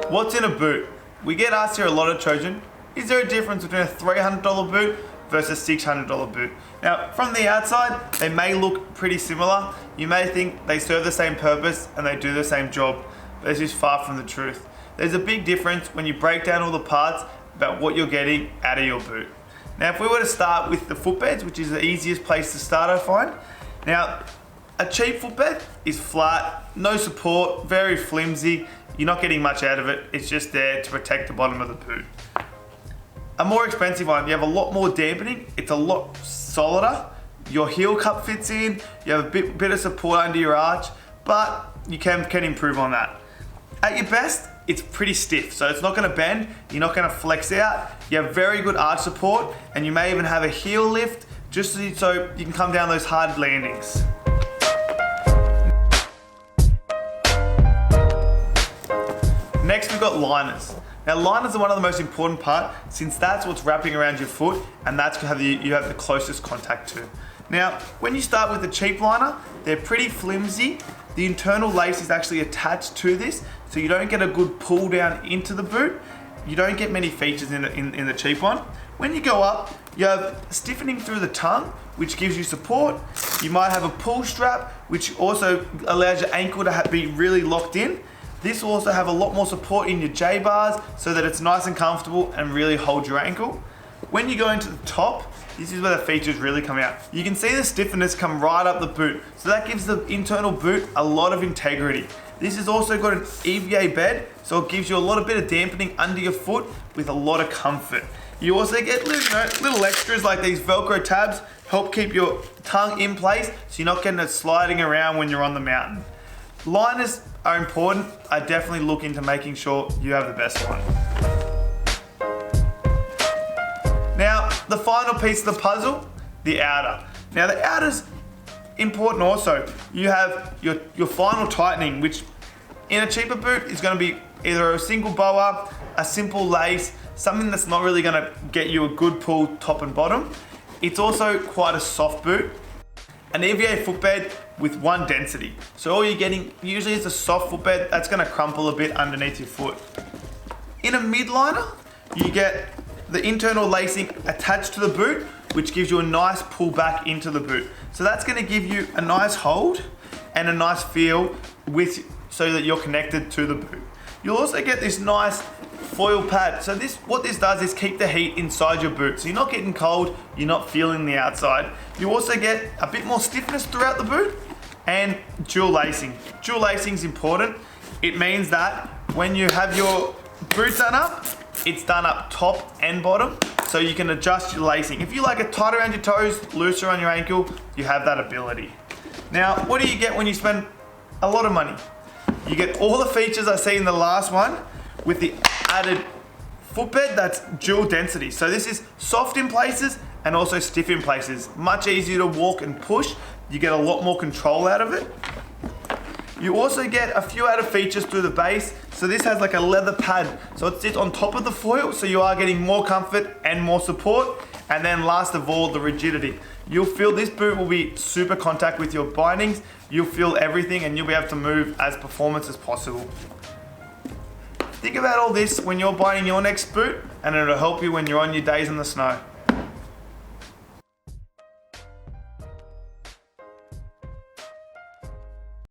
What's in a boot? We get asked here a lot at Trojan, is there a difference between a $300 boot versus a $600 boot? Now, from the outside, they may look pretty similar. You may think they serve the same purpose and they do the same job, but this is far from the truth. There's a big difference when you break down all the parts about what you're getting out of your boot. Now, if we were to start with the footbeds, which is the easiest place to start, I find. Now, a cheap footbed is flat, no support, very flimsy. You're not getting much out of it. It's just there to protect the bottom of the boot. A more expensive one, you have a lot more dampening. It's a lot solider. Your heel cup fits in. You have a bit of support under your arch, but you can improve on that. At your best, it's pretty stiff, so it's not going to bend. You're not going to flex out. You have very good arch support, and you may even have a heel lift just so you can come down those hard landings. Next, we've got liners. Now, liners are one of the most important part since that's what's wrapping around your foot and that's you have the closest contact to. Now, when you start with a cheap liner, they're pretty flimsy. The internal lace is actually attached to this, so you don't get a good pull down into the boot. You don't get many features in the cheap one. When you go up, you have stiffening through the tongue, which gives you support. You might have a pull strap, which also allows your ankle to be really locked in. This will also have a lot more support in your J-bars so that it's nice and comfortable and really holds your ankle. When you go into the top, this is where the features really come out. You can see the stiffness come right up the boot, so that gives the internal boot a lot of integrity. This has also got an EVA bed, so it gives you a bit of dampening under your foot with a lot of comfort. You also get little extras like these Velcro tabs, help keep your tongue in place so you're not getting it sliding around when you're on the mountain. Liners are important. I definitely look into making sure you have the best one. Now, the final piece of the puzzle, the outer. Now, the outer's important also. You have your final tightening, which in a cheaper boot is going to be either a single boa, a simple lace, something that's not really going to get you a good pull top and bottom. It's also quite a soft boot. An EVA footbed with one density. So all you're getting usually is a soft footbed that's going to crumple a bit underneath your foot. In a midliner, you get the internal lacing attached to the boot, which gives you a nice pull back into the boot. So that's going to give you a nice hold and a nice feel so that you're connected to the boot. You'll also get this nice foil pad. So what this does is keep the heat inside your boot. So you're not getting cold, you're not feeling the outside. You also get a bit more stiffness throughout the boot and dual lacing. Dual lacing is important. It means that when you have your boot done up, it's done up top and bottom, so you can adjust your lacing. If you like it tight around your toes, looser on your ankle, you have that ability. Now, what do you get when you spend a lot of money? You get all the features I see in the last one with the added footbed that's dual density. So this is soft in places and also stiff in places. Much easier to walk and push. You get a lot more control out of it. You also get a few added features through the base. So this has like a leather pad. So it sits on top of the foil, so you are getting more comfort and more support. And then last of all, the rigidity. You'll feel this boot will be super contact with your bindings. You'll feel everything and you'll be able to move as performance as possible. Think about all this when you're buying your next boot, and it'll help you when you're on your days in the snow.